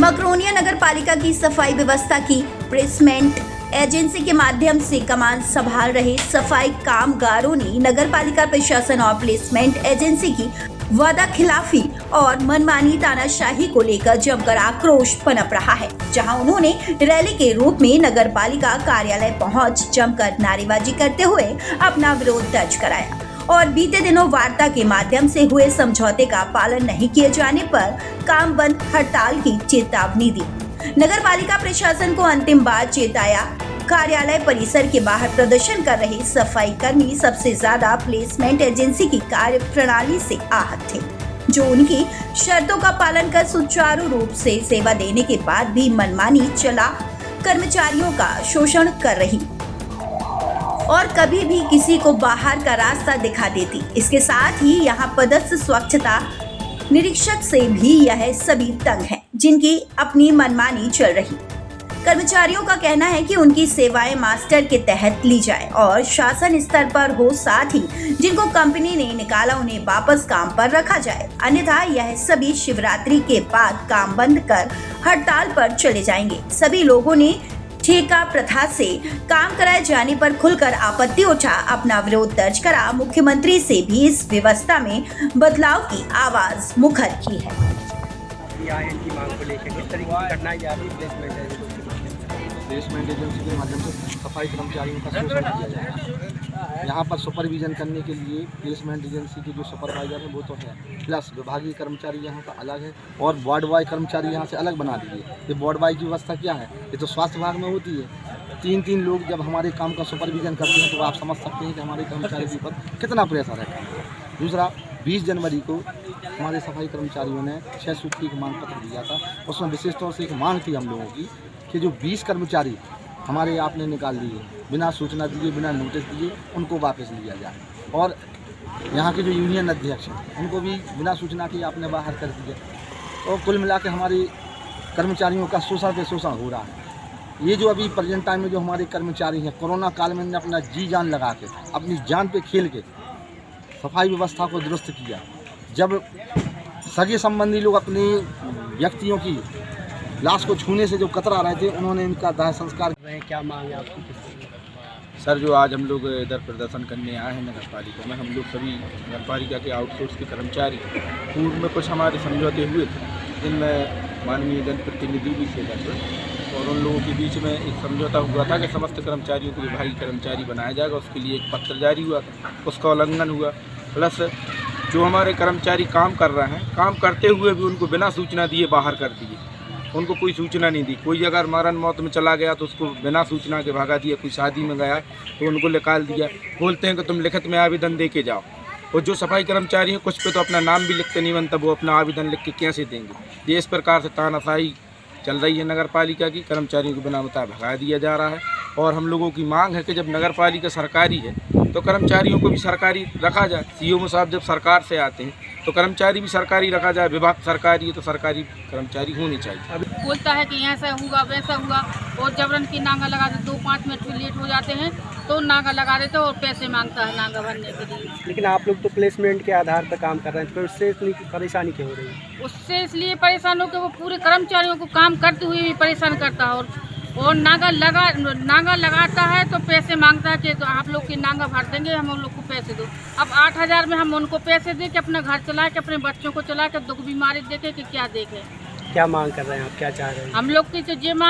मकरोनिया नगर पालिका की सफाई व्यवस्था की प्लेसमेंट एजेंसी के माध्यम से कमान संभाल रहे सफाई कामगारों ने नगर पालिका प्रशासन और प्लेसमेंट एजेंसी की वादा खिलाफी और मनमानी तानाशाही को लेकर जमकर आक्रोश पनप रहा है, जहां उन्होंने रैली के रूप में नगर पालिका कार्यालय पहुंच जमकर नारेबाजी करते हुए अपना विरोध दर्ज कराया और बीते दिनों वार्ता के माध्यम से हुए समझौते का पालन नहीं किए जाने पर काम बंद हड़ताल की चेतावनी दी। नगर पालिका प्रशासन को अंतिम बार चेताया। कार्यालय परिसर के बाहर प्रदर्शन कर रहे सफाई कर्मी सबसे ज्यादा प्लेसमेंट एजेंसी की कार्य प्रणाली से आहत थे, जो उनकी शर्तों का पालन कर सुचारू रूप से सेवा देने के बाद भी मनमानी चला कर्मचारियों का शोषण कर रही और कभी भी किसी को बाहर का रास्ता दिखा देती। इसके साथ ही यहाँ पदस्थ स्वच्छता निरीक्षक से भी यह सभी तंग हैं, जिनकी अपनी मनमानी चल रही। कर्मचारियों का कहना है कि उनकी सेवाएं मास्टर के तहत ली जाए और शासन स्तर पर हो, साथ ही जिनको कंपनी ने निकाला उन्हें वापस काम पर रखा जाए, अन्यथा यह सभी शिवरात्रि के बाद काम बंद कर हड़ताल पर चले जाएंगे। सभी लोगों ने ठेका प्रथा से काम कराए जाने पर खुलकर आपत्ति उठा अपना विरोध दर्ज करा। मुख्यमंत्री से भी इस व्यवस्था में बदलाव की आवाज मुखर की है। की मांग को लेकर किस तरीके की करना है प्लेसमेंट एजेंसी के माध्यम से सफाई कर्मचारियों का शोषण किया जाएगा। यहाँ पर सुपरविजन करने के लिए प्लेसमेंट एजेंसी के जो सुपरवाइजर है वो तो है, प्लस विभागीय कर्मचारी यहाँ का अलग है और वार्ड वाइज कर्मचारी यहाँ से अलग बना दिए। ये वार्ड वाइज की व्यवस्था क्या है, ये तो स्वास्थ्य विभाग में होती है। तीन लोग जब हमारे काम का सुपरविजन करते हैं तो आप समझ सकते हैं कि हमारे कर्मचारी के ऊपर कितना प्रेशर है। दूसरा, 20 जनवरी को हमारे सफाई कर्मचारियों ने 6 सूत्री का मांग पत्र दिया था। उसमें विशेष तौर से एक मांग थी हम लोगों की कि जो 20 कर्मचारी हमारे आपने निकाल दिए बिना सूचना दिए, बिना नोटिस दिए, उनको वापस लिया जाए। और यहाँ के जो यूनियन अध्यक्ष हैं उनको भी बिना सूचना के आपने बाहर कर दिया। और कुल मिला के हमारे कर्मचारियों का शोषण पे शोषण हो रहा है। ये जो अभी प्रेजेंट टाइम में जो हमारे कर्मचारी हैं, कोरोना काल में ने अपना जी जान लगा के, अपनी जान पे खेल के सफाई व्यवस्था को दुरुस्त किया। जब सगे संबंधी लोग अपने व्यक्तियों की लाश को छूने से जो कतरा रहे थे, उन्होंने इनका दाह संस्कार। क्या मांग है आपकी? सर, जो आज हम लोग इधर प्रदर्शन करने आए हैं नगर पालिका में, हम लोग सभी नगर पालिका के आउटसोर्स के कर्मचारी पूर्व में कुछ हमारे समझौते हुए थे, जिनमें माननीय जनप्रतिनिधि भी थे और उन लोगों के बीच में एक समझौता हुआ था कि समस्त कर्मचारियों को विभागीय कर्मचारी बनाया जाएगा। उसके लिए एक पत्र जारी हुआ था, उसका उल्लंघन हुआ। प्लस जो हमारे कर्मचारी काम कर रहे हैं, काम करते हुए भी उनको बिना सूचना दिए बाहर कर दिए। उनको कोई सूचना नहीं दी। कोई अगर मरण मौत में चला गया तो उसको बिना सूचना के भगा दिया। कोई शादी में गया तो उनको निकाल दिया। बोलते हैं कि तुम लिखित में आवेदन दे के जाओ। और जो सफाई कर्मचारी हैं, कुछ पे तो अपना नाम भी लिखते नहीं बनता, वो अपना आवेदन लिख के कैसे देंगे। ये इस प्रकार से तानाशाही चल रही है नगर पालिका की। कर्मचारियों को बिना बताए भगा दिया जा रहा है। और हम लोगों की मांग है कि जब नगर पालिका सरकारी है तो कर्मचारियों को भी सरकारी रखा जाए। सीओ साहब जब सरकार से आते हैं तो कर्मचारी भी सरकारी रखा जाए। विभाग सरकारी है तो सरकारी कर्मचारी होनी चाहिए। बोलता है कि ऐसा होगा वैसा होगा और जबरन की नांगा लगा देते, 2-5 मिनट भी लेट हो जाते हैं तो नांगा लगा देते और पैसे मांगता है नांगा भरने के लिए। लेकिन आप लोग तो प्लेसमेंट के आधार पर काम कर रहे हैं, तो उससे इतनी परेशानी क्यों हो रही है? उससे इसलिए परेशान हो कि वो पूरे कर्मचारियों को काम करते हुए भी परेशान करता है और नांगा लगाता है तो पैसे मांगता है कि तो आप लोग की नांगा भर देंगे, हम लोग को पैसे दो। अब 8,000 में हम उनको पैसे दे के अपना घर चला के, अपने बच्चों को चला के, दुख बीमारी देखे कि क्या देखे। क्या मांग कर रहे हैं आप, क्या चाह रहे हैं? हम लोग की तो ये